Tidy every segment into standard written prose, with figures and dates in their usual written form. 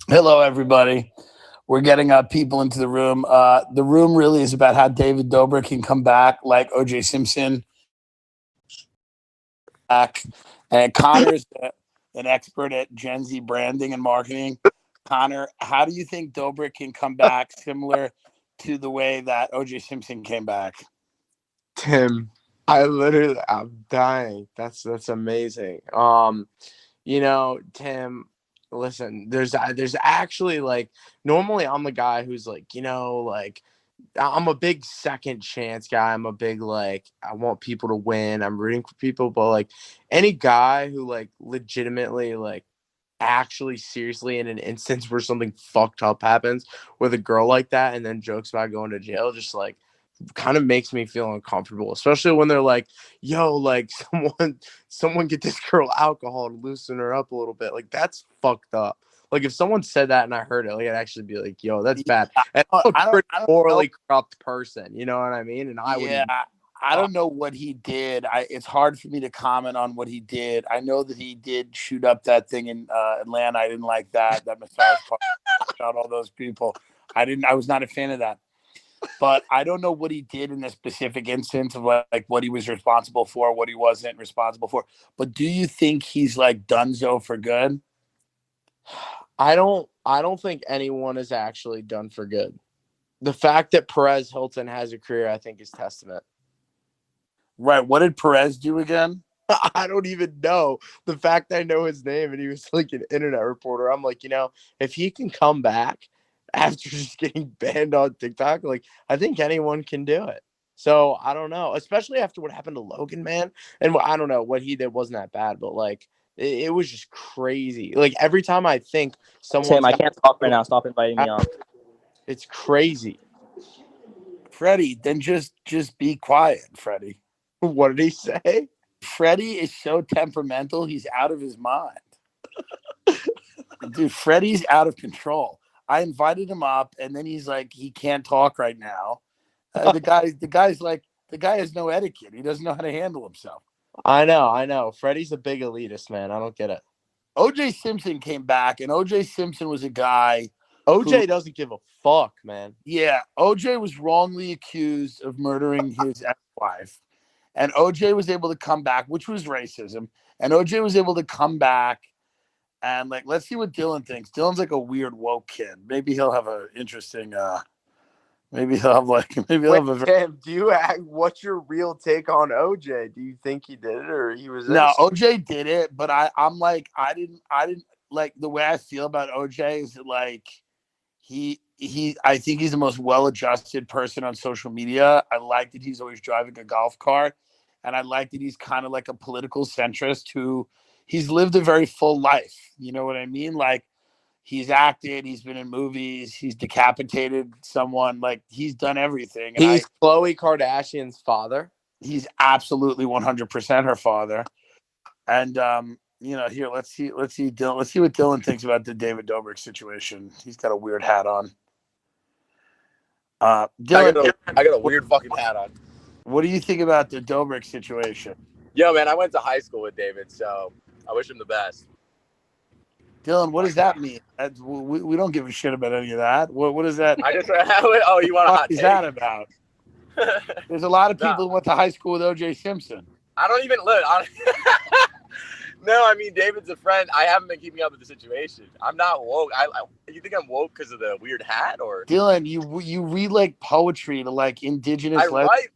Hello, everybody. We're getting people into the room. The room really is about how David Dobrik can come back like O.J. Simpson back. And Connor's an expert at Gen Z branding and marketing. Connor, how do you think Dobrik can come back similar to the way that O.J. Simpson came back? Tim, I'm dying. That's amazing. Tim, listen, there's actually like normally I'm the guy who's like, I'm a big second chance guy. I'm a big I want people to win. I'm rooting for people, but like any guy who like legitimately actually seriously in an instance where something fucked up happens with a girl like that and then jokes about going to jail, just kind of makes me feel uncomfortable, especially when they're like, yo, someone get this girl alcohol and loosen her up a little bit. Like, that's fucked up. Like, if someone said that and I heard it, I'd actually be like, yo, that's bad. And I'm a pretty morally corrupt person, you know what I mean? And I would. I don't know what he did. It's hard for me to comment on what he did. I know that he did shoot up that thing in Atlanta. I didn't like that massage park about all those people. I was not a fan of that. But I don't know what he did in the specific instance of like what he was responsible for, what he wasn't responsible for. But do you think he's like donezo for good? I don't think anyone is actually done for good. The fact that Perez Hilton has a career, I think, is testament. Right. What did Perez do again? I don't even know. The fact I know his name and he was like an internet reporter, I'm like, if he can come back after just getting banned on TikTok, like I think anyone can do it. So I don't know, especially after what happened to Logan, man. And I don't know what he did wasn't that bad, but like it was just crazy. Like every time I think someone, Tim, I can't talk right now. Stop inviting me on. It's crazy. Freddie, then just be quiet, Freddie. What did he say? Freddie is so temperamental, he's out of his mind. Dude, Freddie's out of control. I invited him up, and then he's like, he can't talk right now. The guy has no etiquette. He doesn't know how to handle himself. I know. Freddie's a big elitist, man. I don't get it. O.J. Simpson came back, and O.J. Simpson was a guy. O.J. doesn't give a fuck, man. Yeah, O.J. was wrongly accused of murdering his ex-wife, and O.J. was able to come back, which was racism. And O.J. was able to come back, and let's see what Dillon thinks. Dillon's like a weird woke kid. Maybe he'll have an interesting. Maybe he'll have Tim, what's your real take on OJ? Do you think he did it or he was No, OJ did it, but I'm like I didn't like the way I feel about OJ is that like he I think he's the most well-adjusted person on social media. I like that he's always driving a golf cart, and I like that he's kind of like a political centrist who he's lived a very full life. You know what I mean? Like he's acted, he's been in movies, he's decapitated someone, like he's done everything. And he's Khloe Kardashian's father. He's absolutely 100% her father. And here, let's see what Dillon thinks about the David Dobrik situation. He's got a weird hat on. Dillon, I got a weird fucking hat on. What do you think about the Dobrik situation? Yo, man, I went to high school with David, so I wish him the best. Dillon, what does that mean? We don't give a shit about any of that. What is that? I just oh, you want a hot take? What is that about? There's a lot of people who went to high school with O.J. Simpson. I don't even look. No, I mean, David's a friend. I haven't been keeping up with the situation. I'm not woke. You think I'm woke because of the weird hat, or Dillon? You read like poetry to like indigenous. I write.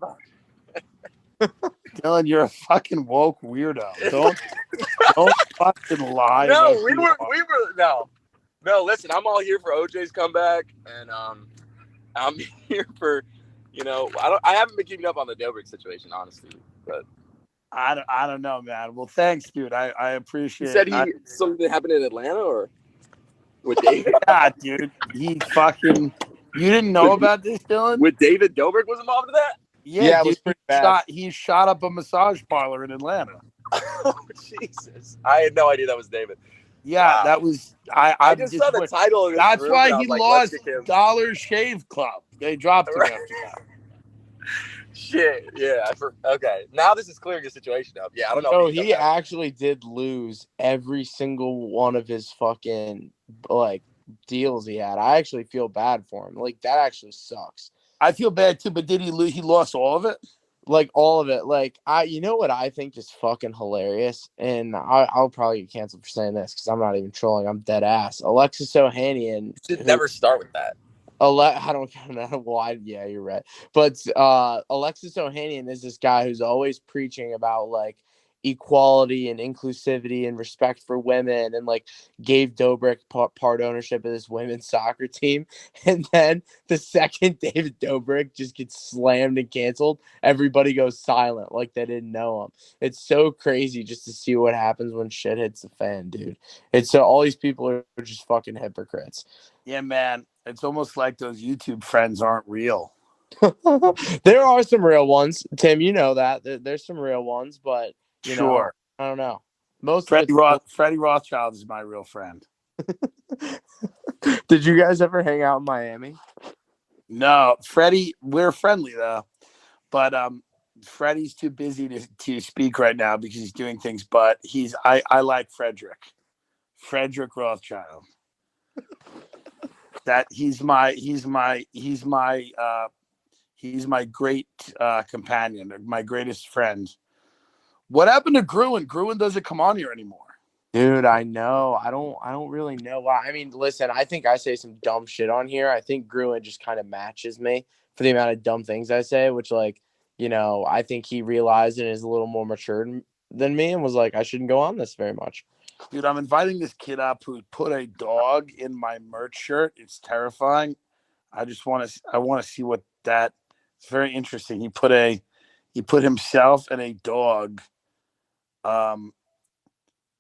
Dillon, you're a fucking woke weirdo. Don't fucking lie. No, we were no. Listen, I'm all here for OJ's comeback, and I'm here for I haven't been keeping up on the Dobrik situation, honestly, but I don't know, man. Well, thanks, dude. I appreciate. You said something happened in Atlanta or with David? Yeah, dude. He fucking. You didn't know about this, Dillon? With David Dobrik was involved in that? Yeah, it was pretty bad. He shot up a massage parlor in Atlanta. Oh, Jesus. I had no idea that was David. Yeah, wow. That was... I just saw the title of That's why he lost Dollar Shave Club. They dropped him after that. Shit, yeah. Okay, now this is clearing the situation up. Yeah, I don't know. So he actually did lose every single one of his fucking, deals he had. I actually feel bad for him. Like, that actually sucks. I feel bad too, but did he lose? He lost all of it? Like, all of it. Like, you know what I think is fucking hilarious? And I'll probably get canceled for saying this because I'm not even trolling. I'm dead ass. Alexis Ohanian. You should never start with that. I don't know why. Yeah, you're right. But Alexis Ohanian is this guy who's always preaching about like equality and inclusivity and respect for women, and like gave Dobrik part ownership of this women's soccer team. And then the second David Dobrik just gets slammed and canceled, everybody goes silent like they didn't know him. It's so crazy just to see what happens when shit hits the fan, dude. It's so all these people are just fucking hypocrites. Yeah, man. It's almost like those YouTube friends aren't real. There are some real ones, Tim. You know that there's some real ones, but you know, I don't know. Most of Freddie Rothschild is my real friend. Did you guys ever hang out in Miami? No, Freddie. We're friendly though, but Freddie's too busy to speak right now because he's doing things. But I like Frederick Rothschild. That he's my great companion, my greatest friend. What happened to Gruen? Gruen doesn't come on here anymore. Dude, I know. I don't really know why. I mean, listen, I think I say some dumb shit on here. I think Gruen just kind of matches me for the amount of dumb things I say, which, like, you know, I think he realized and is a little more mature than me and was like, I shouldn't go on this very much. Dude, I'm inviting this kid up who put a dog in my merch shirt. It's terrifying. I want to see what that. It's very interesting. He put himself and a dog.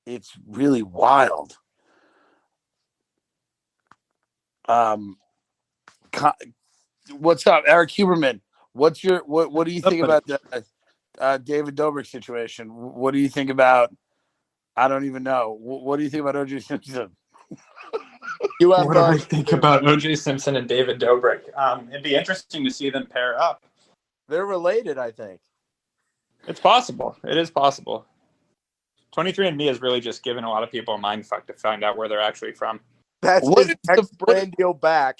It's really wild. What's up, Eric Huberman? What do you think about the David Dobrik situation? What do you think about? I don't even know. What do you think about O.J. Simpson? What do I think about O.J. Simpson and David Dobrik? It'd be interesting to see them pair up. They're related, I think. It's possible. It is possible. 23andMe has really just given a lot of people a mindfuck to find out where they're actually from. That's his next brand deal back.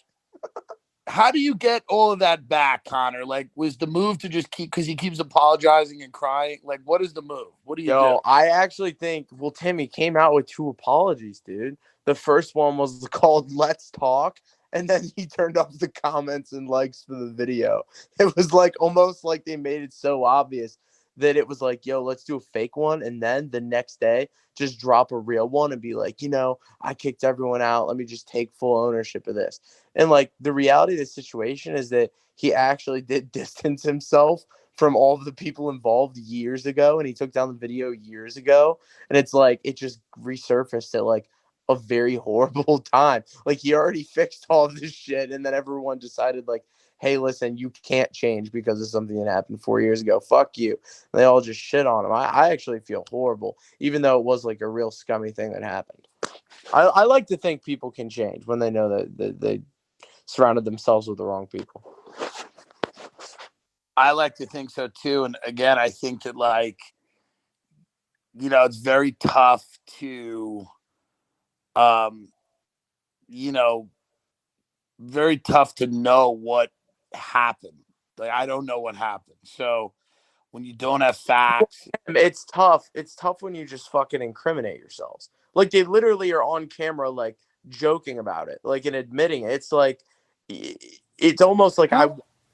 How do you get all of that back, Connor? Like, was the move to just keep, because he keeps apologizing and crying? Like, what is the move? What do you do? I actually think, well, Timmy came out with 2 apologies, dude. The first one was called Let's Talk, and then he turned off the comments and likes for the video. It was like almost like they made it so obvious that it was like, yo, let's do a fake one. And then the next day, just drop a real one and be like, you know, I kicked everyone out. Let me just take full ownership of this. And like the reality of the situation is that he actually did distance himself from all of the people involved years ago. And he took down the video years ago. And it's like, it just resurfaced at like a very horrible time. Like he already fixed all of this shit. And then everyone decided like, hey, listen, you can't change because of something that happened 4 years ago. Fuck you. And they all just shit on him. I actually feel horrible, even though it was like a real scummy thing that happened. I like to think people can change when they know that they surrounded themselves with the wrong people. I like to think so too. And again, I think that like, you know, it's very tough to, you know, very tough to know what happened. Like, I don't know what happened. So when you don't have facts, it's tough. It's tough when you just fucking incriminate yourselves. Like they literally are on camera, like joking about it, like and admitting it. It's like, it's almost like I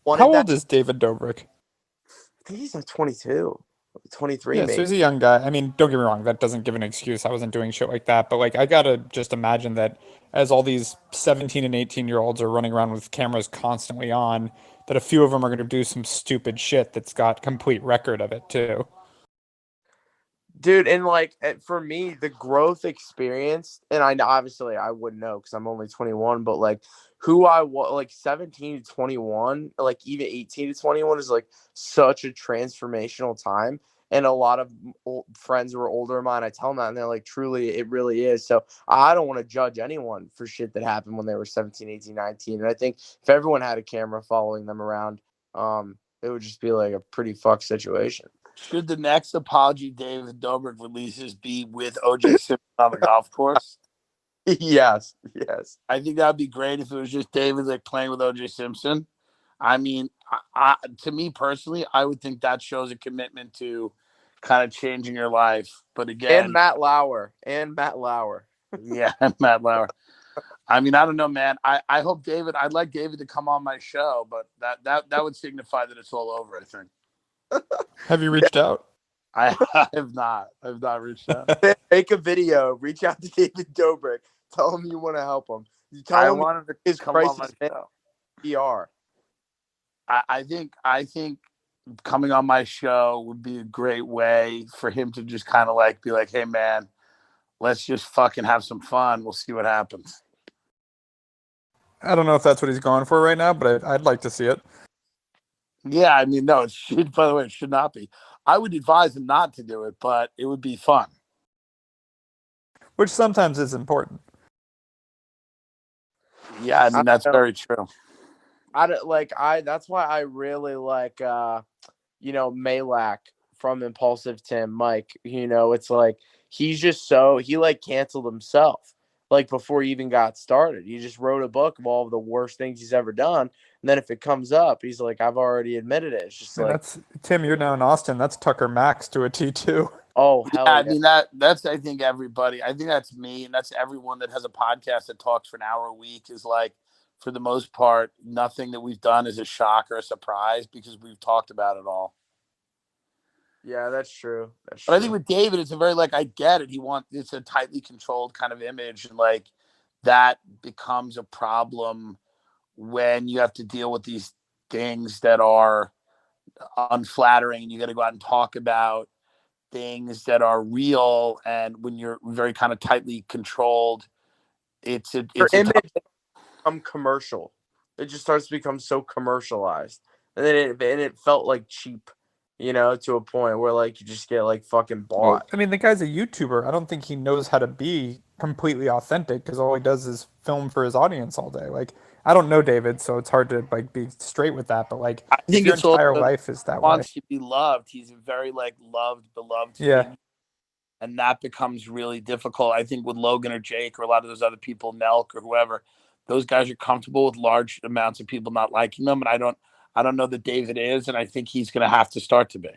wanted. How old is David Dobrik? I think he's like 22, 23. Yeah, maybe. so he's a young guy. I mean, don't get me wrong, that doesn't give an excuse. I wasn't doing shit like that. But, like, I gotta just imagine that as all these 17 and 18-year-olds are running around with cameras constantly on, that a few of them are going to do some stupid shit that's got complete record of it, too. Dude, and, like, for me, the growth experience, and I obviously I wouldn't know because I'm only 21, but, like, who I was, like, 17 to 21, like, even 18 to 21 is, like, such a transformational time. And a lot of friends who are older than mine, I tell them that, and they're like, truly, it really is. So I don't want to judge anyone for shit that happened when they were 17, 18, 19. And I think if everyone had a camera following them around, it would just be like a pretty fucked situation. should the next apology David Dobrik releases be with O.J. Simpson on the golf course? Yes. I think that would be great if it was just David like playing with OJ Simpson. I mean, to me personally, I would think that shows a commitment to kind of changing your life. But again, And Matt Lauer. yeah, Matt Lauer. I mean, I don't know, man. I hope David. I'd like David to come on my show, but that would signify that it's all over. I think. Have you reached out? I have not. I've not reached out. Make a video. Reach out to David Dobrik. Tell him you want to help him. You tell I him wanted to his come on my crisis show. PR. I think coming on my show would be a great way for him to just kind of like be like, hey man, let's just fucking have some fun. We'll see what happens. I don't know if that's what he's going for right now, but I'd like to see it. Yeah, I mean, no, it should, by the way, it should not be. I would advise him not to do it, but it would be fun. Which sometimes is important. Yeah, I mean, that's very true. That's why I really like Malak from Impulsive Tim, Mike. It's like he's just he like canceled himself like before he even got started. He just wrote a book of all of the worst things he's ever done. And then if it comes up, he's like, I've already admitted it. It's just that's Tim, you're now in Austin. That's Tucker Max to a T2. Oh, hell yeah. I mean, that's, I think everybody, I think that's me. And that's everyone that has a podcast that talks for an hour a week is like, for the most part, nothing that we've done is a shock or a surprise because we've talked about it all. Yeah, that's true. But I think with David, it's a very I get it. It's a tightly controlled kind of image, and that becomes a problem when you have to deal with these things that are unflattering, and you got to go out and talk about things that are real. And when you're very kind of tightly controlled, it's a image become commercial. It just starts to become so commercialized, and then it felt like cheap. To a point where you just get fucking bought. Well, I mean, the guy's a YouTuber. I don't think he knows how to be completely authentic because all he does is film for his audience all day. I don't know David, so it's hard to be straight with that. But I think your entire life is that way. Wants to be loved. He's a very loved, beloved. Yeah. Figure, and that becomes really difficult. I think with Logan or Jake or a lot of those other people, Nelk or whoever, those guys are comfortable with large amounts of people not liking them, and I don't know that David is, and I think he's going to have to start to be.